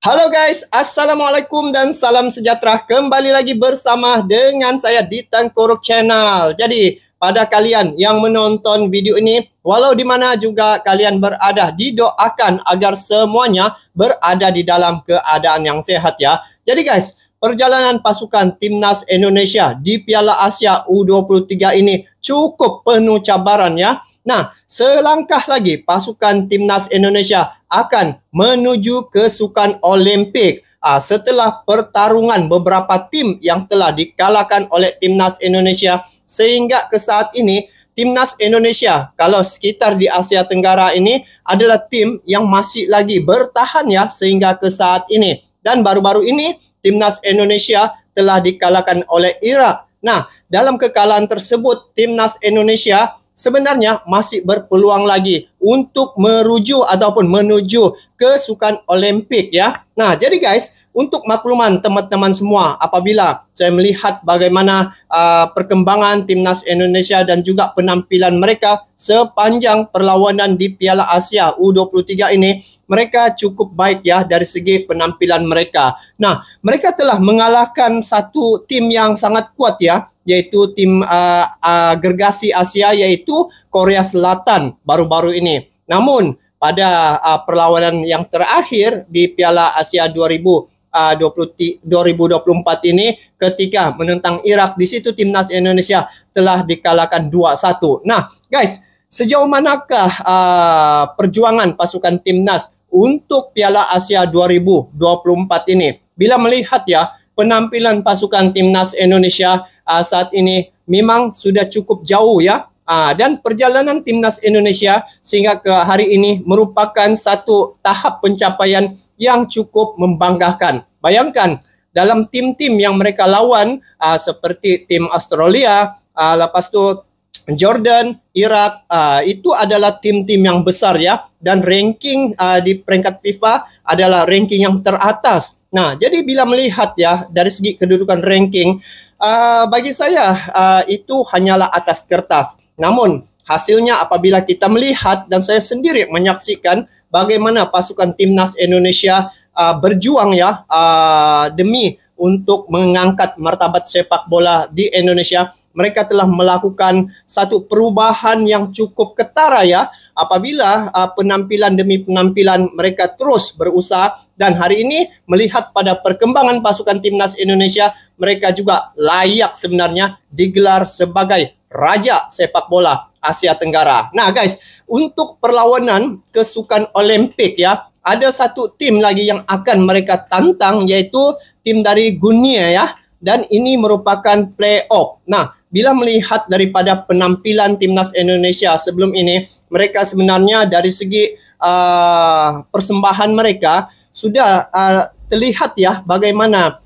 Halo guys, Assalamualaikum dan salam sejahtera. Kembali lagi bersama dengan saya di Tengkuruk Channel. Jadi, pada kalian yang menonton video ini, walau di mana juga kalian berada, didoakan agar semuanya berada di dalam keadaan yang sehat ya. Jadi guys, perjalanan pasukan Timnas Indonesia di Piala Asia U23 ini cukup penuh cabaran ya. Nah, selangkah lagi pasukan Timnas Indonesia akan menuju ke Sukan Olimpik setelah pertarungan beberapa tim yang telah dikalahkan oleh Timnas Indonesia, sehingga ke saat ini Timnas Indonesia kalau sekitar di Asia Tenggara ini adalah tim yang masih lagi bertahan ya sehingga ke saat ini. Dan baru-baru ini Timnas Indonesia telah dikalahkan oleh Irak. Nah, dalam kekalahan tersebut Timnas Indonesia sebenarnya masih berpeluang lagi untuk merujuk ataupun menuju ke Sukan Olimpik ya. Nah, jadi guys, untuk makluman teman-teman semua, apabila saya melihat bagaimana perkembangan Timnas Indonesia dan juga penampilan mereka sepanjang perlawanan di Piala Asia U23 ini, mereka cukup baik ya dari segi penampilan mereka. Nah, mereka telah mengalahkan satu tim yang sangat kuat ya, yaitu tim Gergasi Asia, yaitu Korea Selatan baru-baru ini. Namun pada perlawanan yang terakhir di Piala Asia 2024 ini ketika menentang Irak, di situ Timnas Indonesia telah dikalahkan 2-1. Nah guys, sejauh manakah perjuangan pasukan Timnas untuk Piala Asia 2024 ini? Bila melihat ya penampilan pasukan Timnas Indonesia saat ini memang sudah cukup jauh ya. Dan perjalanan Timnas Indonesia sehingga ke hari ini merupakan satu tahap pencapaian yang cukup membanggakan. Bayangkan dalam tim-tim yang mereka lawan seperti tim Australia, lepas tu Jordan, Irak, itu adalah tim-tim yang besar ya, dan ranking di peringkat FIFA adalah ranking yang teratas. Nah, jadi bila melihat ya dari segi kedudukan ranking, bagi saya itu hanyalah atas kertas. Namun hasilnya apabila kita melihat dan saya sendiri menyaksikan bagaimana pasukan Timnas Indonesia berjuang ya demi untuk mengangkat martabat sepak bola di Indonesia. Mereka telah melakukan satu perubahan yang cukup ketara ya, apabila penampilan demi penampilan mereka terus berusaha, dan hari ini melihat pada perkembangan pasukan Timnas Indonesia, mereka juga layak sebenarnya digelar sebagai raja sepak bola Asia Tenggara. Nah guys, untuk perlawanan ke Sukan Olimpik ya, ada satu tim lagi yang akan mereka tantang, yaitu tim dari Guinea ya, dan ini merupakan playoff. Nah, bila melihat daripada penampilan Timnas Indonesia sebelum ini, mereka sebenarnya dari segi persembahan mereka sudah terlihat ya bagaimana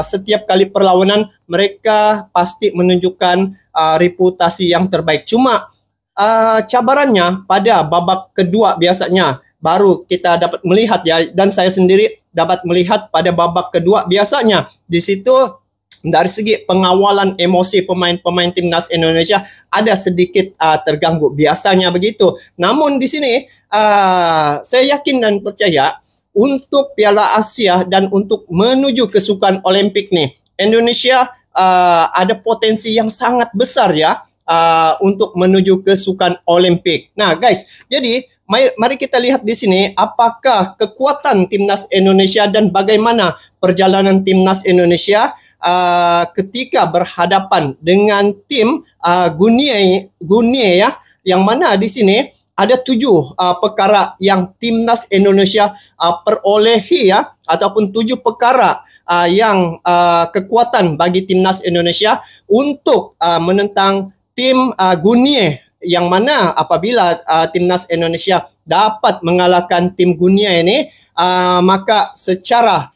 setiap kali perlawanan mereka pasti menunjukkan reputasi yang terbaik. Cuma cabarannya pada babak kedua biasanya baru kita dapat melihat ya, dan saya sendiri dapat melihat pada babak kedua biasanya di situ dari segi pengawalan emosi pemain-pemain Timnas Indonesia ada sedikit terganggu, biasanya begitu. Namun di sini saya yakin dan percaya untuk Piala Asia dan untuk menuju ke Sukan Olimpik nih, Indonesia ada potensi yang sangat besar ya untuk menuju ke Sukan Olimpik. Nah guys, jadi mari kita lihat di sini apakah kekuatan Timnas Indonesia dan bagaimana perjalanan Timnas Indonesia ketika berhadapan dengan tim Guinea ya, yang mana di sini ada 7 perkara yang Timnas Indonesia perolehi ya, ataupun 7 perkara yang kekuatan bagi Timnas Indonesia untuk menentang tim Guinea, yang mana apabila Timnas Indonesia dapat mengalahkan tim Guinea ini, maka secara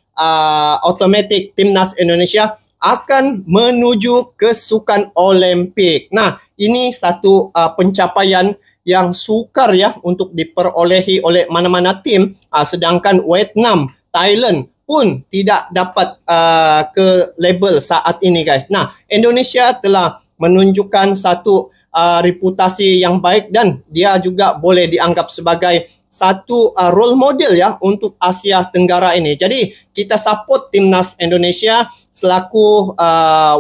otomatis Timnas Indonesia akan menuju ke Sukan Olimpik. Nah, ini satu pencapaian yang sukar ya untuk diperolehi oleh mana-mana tim, sedangkan Vietnam, Thailand pun tidak dapat ke label saat ini guys. Nah, Indonesia telah menunjukkan satu reputasi yang baik, dan dia juga boleh dianggap sebagai satu role model ya untuk Asia Tenggara ini. Jadi kita support timnas Indonesia selaku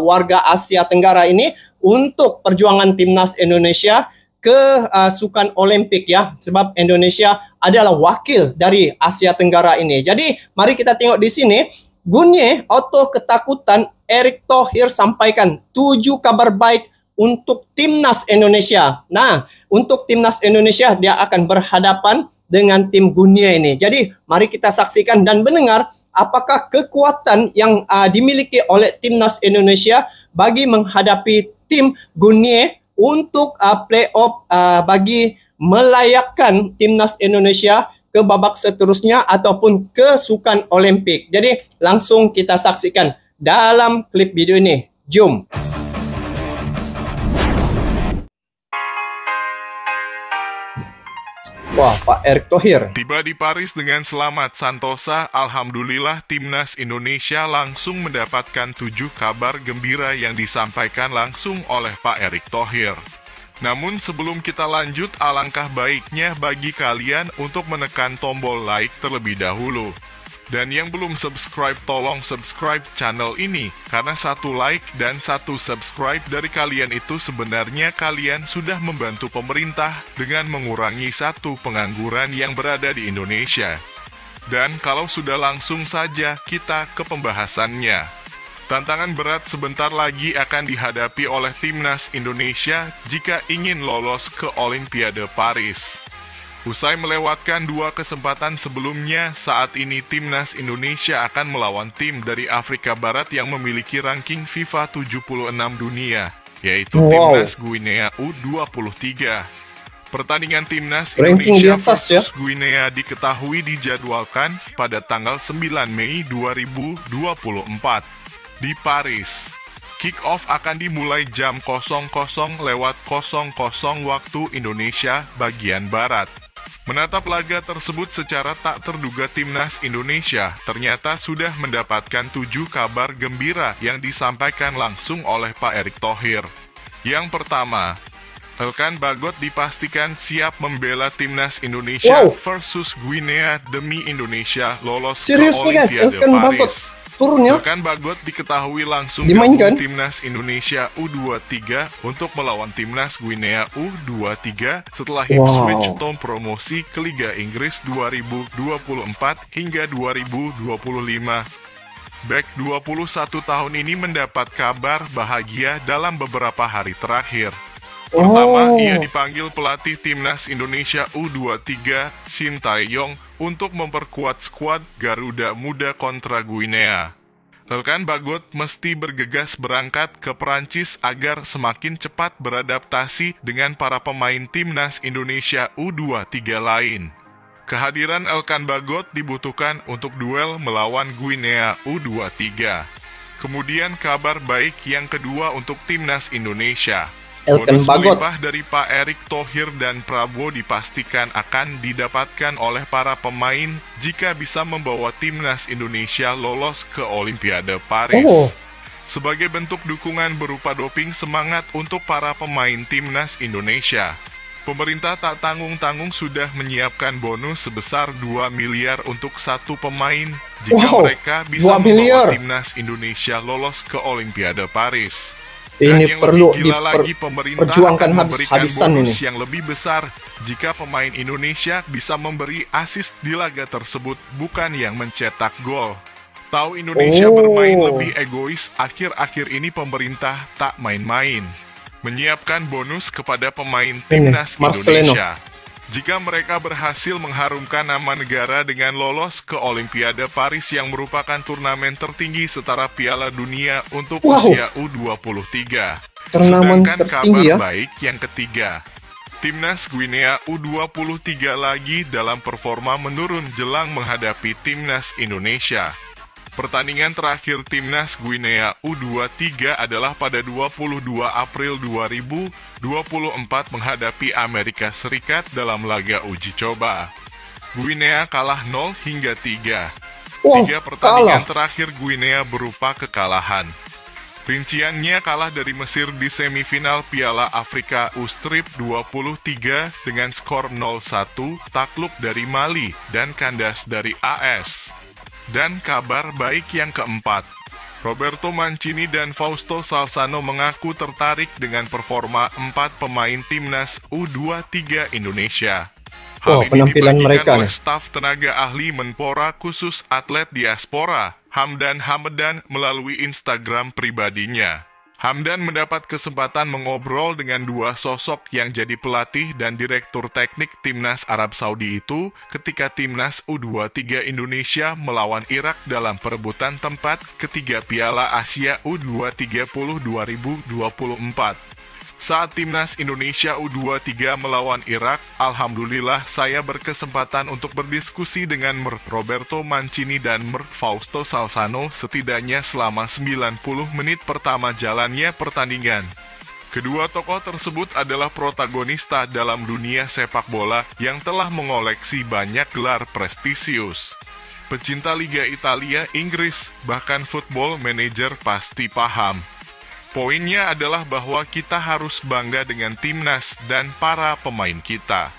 warga Asia Tenggara ini untuk perjuangan timnas Indonesia ke sukan Olimpik ya, sebab Indonesia adalah wakil dari Asia Tenggara ini. Jadi mari kita tengok di sini, Gunye auto ketakutan, Erick Thohir sampaikan 7 kabar baik untuk timnas Indonesia. Nah, untuk timnas Indonesia dia akan berhadapan dengan tim Gunye ini. Jadi mari kita saksikan dan mendengar apakah kekuatan yang dimiliki oleh timnas Indonesia bagi menghadapi tim Gunye untuk playoff bagi melayakkan timnas Indonesia ke babak seterusnya ataupun ke sukan Olimpik. Jadi langsung kita saksikan dalam klip video ini. Jom. Wah, Pak Erick Thohir. Tiba di Paris dengan selamat Santosa, alhamdulillah timnas Indonesia langsung mendapatkan 7 kabar gembira yang disampaikan langsung oleh Pak Erick Thohir. Namun sebelum kita lanjut, alangkah baiknya bagi kalian untuk menekan tombol like terlebih dahulu. Dan yang belum subscribe, tolong subscribe channel ini, karena 1 like dan 1 subscribe dari kalian itu sebenarnya kalian sudah membantu pemerintah dengan mengurangi 1 pengangguran yang berada di Indonesia. Dan kalau sudah langsung saja kita ke pembahasannya. Tantangan berat sebentar lagi akan dihadapi oleh timnas Indonesia jika ingin lolos ke Olimpiade Paris. Usai melewatkan 2 kesempatan sebelumnya, saat ini timnas Indonesia akan melawan tim dari Afrika Barat yang memiliki ranking FIFA 76 dunia, yaitu timnas Guinea U23. Pertandingan timnas Indonesia versus Guinea diketahui dijadwalkan pada tanggal 9 Mei 2024 di Paris. Kick-off akan dimulai jam 00.00 waktu Indonesia bagian Barat. Menatap laga tersebut secara tak terduga, timnas Indonesia ternyata sudah mendapatkan 7 kabar gembira yang disampaikan langsung oleh Pak Erick Thohir. Yang pertama, Elkan Bagot dipastikan siap membela timnas Indonesia versus Guinea demi Indonesia lolos ke Olimpiade Paris. Elkan Bagot diketahui langsung gabung timnas Indonesia U23 untuk melawan timnas Guinea U23 setelah Ipswich Town promosi ke Liga Inggris 2024 hingga 2025. Bek 21 tahun ini mendapat kabar bahagia dalam beberapa hari terakhir. Pertama, ia dipanggil pelatih timnas Indonesia U23 Shin Tae-yong untuk memperkuat skuad Garuda Muda kontra Guinea. Elkan Bagot mesti bergegas berangkat ke Perancis agar semakin cepat beradaptasi dengan para pemain timnas Indonesia U23 lain. Kehadiran Elkan Bagot dibutuhkan untuk duel melawan Guinea U23. Kemudian kabar baik yang kedua untuk timnas Indonesia. Bonus melimpah dari Pak Erick Thohir dan Prabowo dipastikan akan didapatkan oleh para pemain jika bisa membawa timnas Indonesia lolos ke Olimpiade Paris. Sebagai bentuk dukungan berupa doping semangat untuk para pemain timnas Indonesia, pemerintah tak tanggung-tanggung sudah menyiapkan bonus sebesar 2 miliar untuk 1 pemain jika mereka bisa membawa timnas Indonesia lolos ke Olimpiade Paris. Ini perlu diperjuangkan habis-habisan ini. Yang lebih besar jika pemain Indonesia bisa memberi assist di laga tersebut, bukan yang mencetak gol. Tahu Indonesia bermain lebih egois, akhir-akhir ini pemerintah tak main-main. Menyiapkan bonus kepada pemain timnas Indonesia. Jika mereka berhasil mengharumkan nama negara dengan lolos ke Olimpiade Paris yang merupakan turnamen tertinggi setara Piala Dunia untuk usia U23. Sedangkan kabar baik yang ketiga, timnas Guinea U23 lagi dalam performa menurun jelang menghadapi timnas Indonesia. Pertandingan terakhir timnas Guinea U23 adalah pada 22 April 2024 menghadapi Amerika Serikat dalam laga uji coba. Guinea kalah 0-3. 3 pertandingan terakhir Guinea berupa kekalahan. Rinciannya kalah dari Mesir di semifinal Piala Afrika U-Strip 23 dengan skor 0-1, takluk dari Mali, dan kandas dari AS. Dan kabar baik yang keempat, Roberto Mancini dan Fausto Salzano mengaku tertarik dengan performa 4 pemain timnas U23 Indonesia. Hal ini penampilan mereka oleh staf tenaga ahli Menpora khusus atlet diaspora, Hamdan Hamadan, melalui Instagram pribadinya. Hamdan mendapat kesempatan mengobrol dengan dua sosok yang jadi pelatih dan direktur teknik Timnas Arab Saudi itu ketika Timnas U23 Indonesia melawan Irak dalam perebutan tempat ketiga Piala Asia U23 2024. Saat Timnas Indonesia U23 melawan Irak, alhamdulillah saya berkesempatan untuk berdiskusi dengan Roberto Mancini dan Fausto Salzano setidaknya selama 90 menit pertama jalannya pertandingan. Kedua tokoh tersebut adalah protagonista dalam dunia sepak bola yang telah mengoleksi banyak gelar prestisius. Pecinta Liga Italia, Inggris, bahkan Football Manager pasti paham. Poinnya adalah bahwa kita harus bangga dengan timnas dan para pemain kita.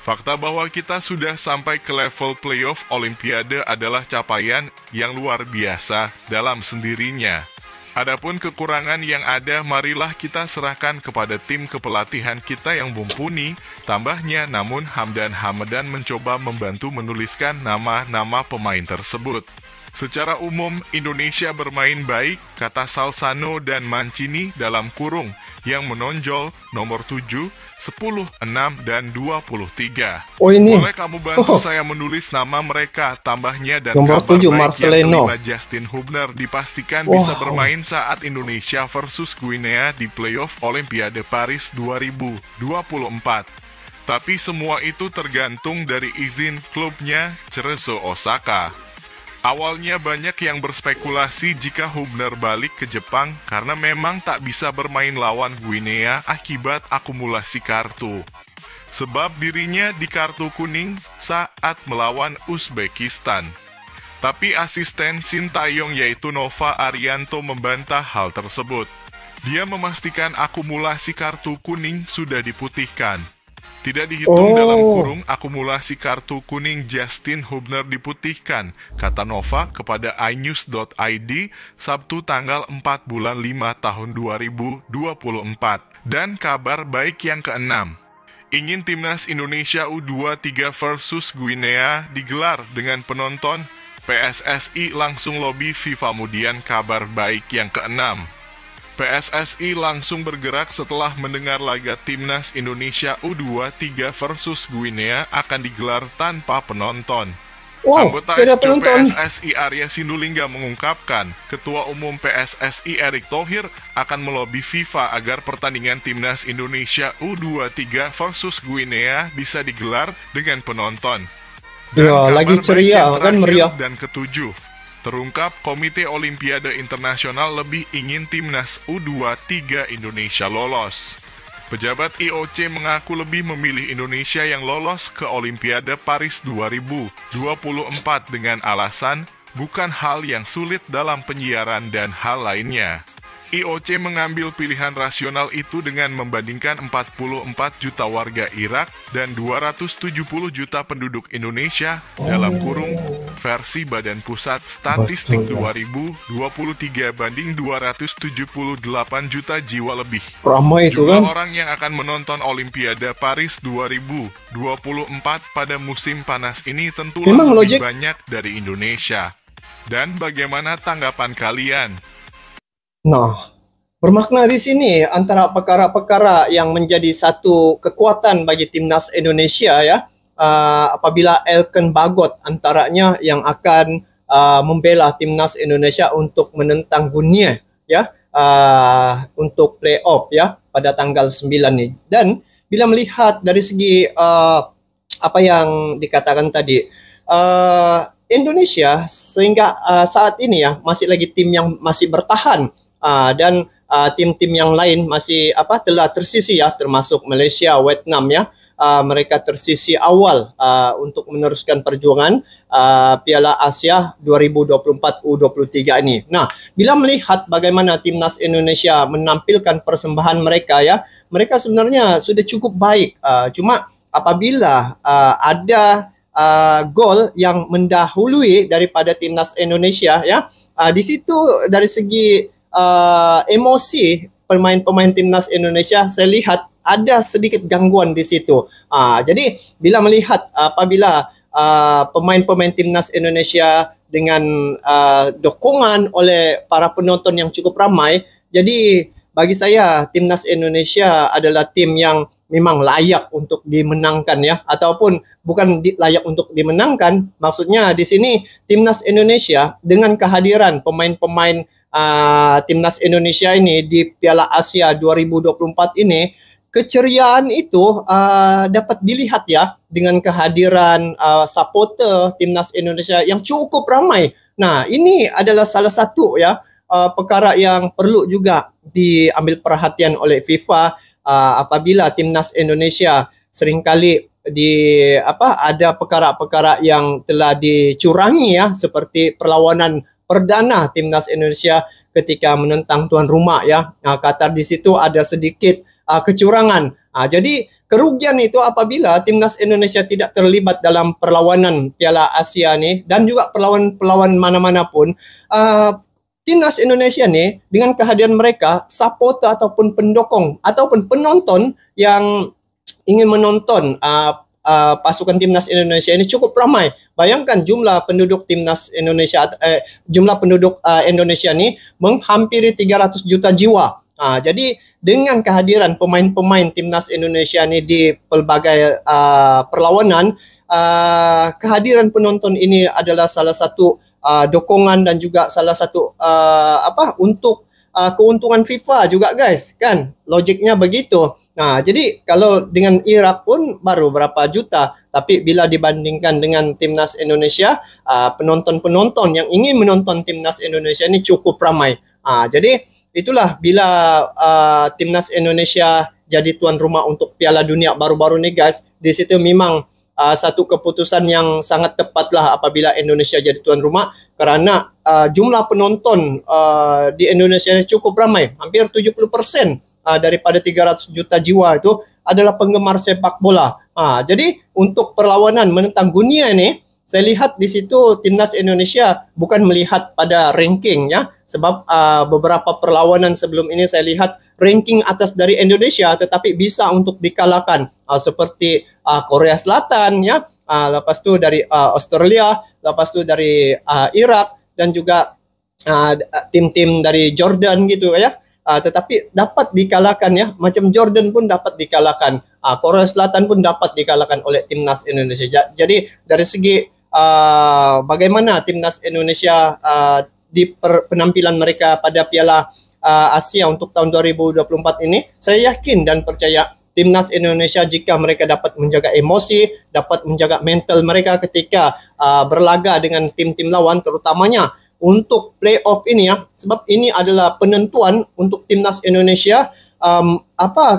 Fakta bahwa kita sudah sampai ke level playoff Olimpiade adalah capaian yang luar biasa dalam sendirinya. Adapun kekurangan yang ada, marilah kita serahkan kepada tim kepelatihan kita yang mumpuni. Tambahnya, namun Hamdan Hamadan mencoba membantu menuliskan nama-nama pemain tersebut. Secara umum, Indonesia bermain baik, kata Salzano dan Mancini dalam kurung, yang menonjol nomor 7, 10, 6, dan 23. Boleh kamu bantu saya menulis nama mereka, tambahnya, dan nomor kabar 7, baik Marcelino. yang kelima, Justin Hubner dipastikan bisa bermain saat Indonesia versus Guinea di playoff Olimpiade Paris 2024. Tapi semua itu tergantung dari izin klubnya Cerezo Osaka. Awalnya banyak yang berspekulasi jika Hubner balik ke Jepang karena memang tak bisa bermain lawan Guinea akibat akumulasi kartu. Sebab dirinya di kartu kuning saat melawan Uzbekistan. Tapi asisten Sintayong yaitu Nova Arianto membantah hal tersebut. Dia memastikan akumulasi kartu kuning sudah diputihkan. Tidak dihitung dalam kurung akumulasi kartu kuning Justin Hubner diputihkan, kata Nova kepada inews.id Sabtu tanggal 4 bulan 5 tahun 2024. Dan kabar baik yang keenam, ingin Timnas Indonesia U23 versus Guinea digelar dengan penonton, PSSI langsung lobi FIFA. Kemudian kabar baik yang keenam, PSSI langsung bergerak setelah mendengar laga Timnas Indonesia U23 versus Guinea akan digelar tanpa penonton. Anggota PSSI Arya Sinulinga mengungkapkan, Ketua Umum PSSI Erick Thohir akan melobi FIFA agar pertandingan Timnas Indonesia U23 versus Guinea bisa digelar dengan penonton. Ya, lagi ceria kan, meriah. Dan ketujuh, terungkap Komite Olimpiade Internasional lebih ingin Timnas U23 Indonesia lolos. Pejabat IOC mengaku lebih memilih Indonesia yang lolos ke Olimpiade Paris 2024 dengan alasan bukan hal yang sulit dalam penyiaran dan hal lainnya. IOC mengambil pilihan rasional itu dengan membandingkan 44 juta warga Irak dan 270 juta penduduk Indonesia dalam kurung versi Badan Pusat Statistik 2023 banding 278 juta jiwa lebih. Ramai itu Jumlah kan? orang yang akan menonton Olimpiade Paris 2024 pada musim panas ini tentulah lebih banyak dari Indonesia. Dan bagaimana tanggapan kalian? Nah, bermakna di sini antara perkara-perkara yang menjadi satu kekuatan bagi Timnas Indonesia ya, apabila Elkan Bagot antaranya yang akan membela Timnas Indonesia untuk menentang Guinea ya, untuk playoff ya pada tanggal 9 nih. Dan bila melihat dari segi apa yang dikatakan tadi, Indonesia sehingga saat ini ya masih lagi tim yang masih bertahan. Dan tim-tim yang lain masih telah tersisi ya, termasuk Malaysia, Vietnam ya, mereka tersisi awal untuk meneruskan perjuangan Piala Asia 2024 U23 ini. Nah, bila melihat bagaimana timnas Indonesia menampilkan persembahan mereka ya, mereka sebenarnya sudah cukup baik. Cuma apabila ada gol yang mendahului daripada timnas Indonesia ya, di situ dari segi emosi pemain-pemain timnas Indonesia saya lihat ada sedikit gangguan di situ. Jadi bila melihat apabila pemain-pemain timnas Indonesia dengan dukungan oleh para penonton yang cukup ramai, jadi bagi saya timnas Indonesia adalah tim yang memang layak untuk dimenangkan ya, ataupun bukan layak untuk dimenangkan, maksudnya di sini timnas Indonesia dengan kehadiran pemain-pemain timnas Indonesia ini di Piala Asia 2024 ini, keceriaan itu dapat dilihat ya dengan kehadiran supporter timnas Indonesia yang cukup ramai. Nah, ini adalah salah satu ya perkara yang perlu juga diambil perhatian oleh FIFA. Apabila timnas Indonesia seringkali ada perkara-perkara yang telah dicurangi ya, seperti perlawanan perdana timnas Indonesia ketika menentang tuan rumah ya, Qatar, di situ ada sedikit kecurangan. Jadi kerugian itu apabila timnas Indonesia tidak terlibat dalam perlawanan Piala Asia nih, dan juga perlawanan mana-mana pun, timnas Indonesia nih dengan kehadiran mereka, supporter ataupun pendukung ataupun penonton yang ingin menonton pasukan timnas Indonesia ini cukup ramai. Bayangkan jumlah penduduk timnas Indonesia, jumlah penduduk Indonesia ini menghampiri 300 juta jiwa. Jadi dengan kehadiran pemain-pemain timnas Indonesia ini di pelbagai perlawanan, kehadiran penonton ini adalah salah satu dukungan dan juga salah satu untuk keuntungan FIFA juga guys, kan logiknya begitu. Nah, jadi kalau dengan Irak pun baru berapa juta, tapi bila dibandingkan dengan timnas Indonesia, penonton-penonton yang ingin menonton timnas Indonesia ini cukup ramai. Jadi itulah bila timnas Indonesia jadi tuan rumah untuk Piala Dunia baru-baru ini guys, di situ memang satu keputusan yang sangat tepat lah apabila Indonesia jadi tuan rumah, karena jumlah penonton di Indonesia ini cukup ramai, hampir 70% daripada 300 juta jiwa itu adalah penggemar sepak bola. Jadi untuk perlawanan menentang Guinea ini, saya lihat di situ timnas Indonesia bukan melihat pada ranking ya, sebab beberapa perlawanan sebelum ini saya lihat ranking atas dari Indonesia tetapi bisa untuk dikalahkan, seperti Korea Selatan ya, lepas tu dari Australia, lepas tu dari Irak, dan juga tim-tim dari Jordan gitu ya. Tetapi dapat dikalahkan ya, macam Jordan pun dapat dikalahkan, Korea Selatan pun dapat dikalahkan oleh timnas Indonesia. Jadi dari segi bagaimana timnas Indonesia di penampilan mereka pada Piala Asia untuk tahun 2024 ini, saya yakin dan percaya timnas Indonesia jika mereka dapat menjaga emosi, dapat menjaga mental mereka ketika berlaga dengan tim-tim lawan, terutamanya untuk playoff ini ya, sebab ini adalah penentuan untuk timnas Indonesia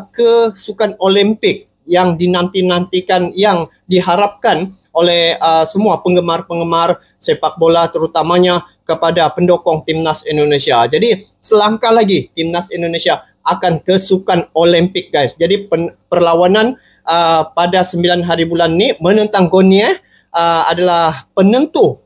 kesukan Olimpik yang dinanti-nantikan, yang diharapkan oleh semua penggemar-penggemar sepak bola, terutamanya kepada pendukung timnas Indonesia. Jadi selangkah lagi timnas Indonesia akan kesukan Olimpik guys. Jadi perlawanan pada 9 hari bulan ini menentang Guinea adalah penentu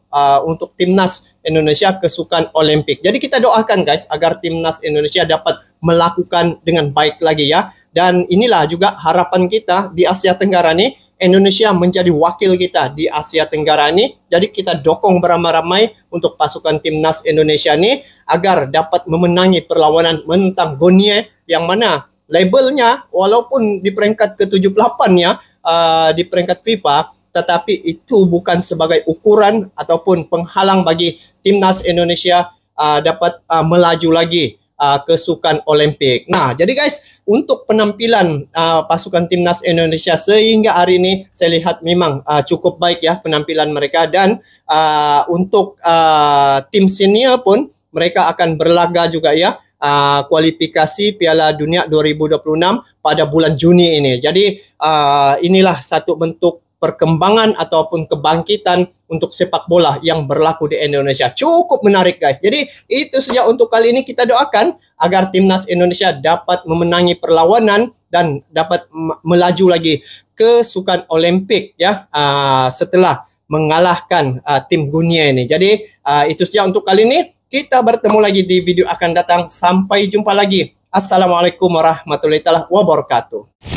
untuk timnas Indonesia kesukan Olimpik. Jadi kita doakan guys agar timnas Indonesia dapat melakukan dengan baik lagi ya. Dan inilah juga harapan kita di Asia Tenggara nih, Indonesia menjadi wakil kita di Asia Tenggara ini. Jadi kita dukung beramai-ramai untuk pasukan timnas Indonesia ini agar dapat memenangi perlawanan menentang Guinea, yang mana labelnya walaupun di peringkat ke-78 ya di peringkat FIFA, tetapi itu bukan sebagai ukuran ataupun penghalang bagi timnas Indonesia dapat melaju lagi kesukan Olimpik. Nah, jadi guys, untuk penampilan pasukan timnas Indonesia sehingga hari ini saya lihat memang cukup baik ya penampilan mereka, dan untuk tim senior pun mereka akan berlaga juga ya kualifikasi Piala Dunia 2026 pada bulan Juni ini. Jadi inilah satu bentuk perkembangan ataupun kebangkitan untuk sepak bola yang berlaku di Indonesia. Cukup menarik guys. Jadi itu saja untuk kali ini. Kita doakan agar timnas Indonesia dapat memenangi perlawanan dan dapat melaju lagi ke Sukan Olimpik ya, setelah mengalahkan tim Guinea ini. Jadi itu saja untuk kali ini. Kita bertemu lagi di video akan datang. Sampai jumpa lagi. Assalamualaikum warahmatullahi wabarakatuh.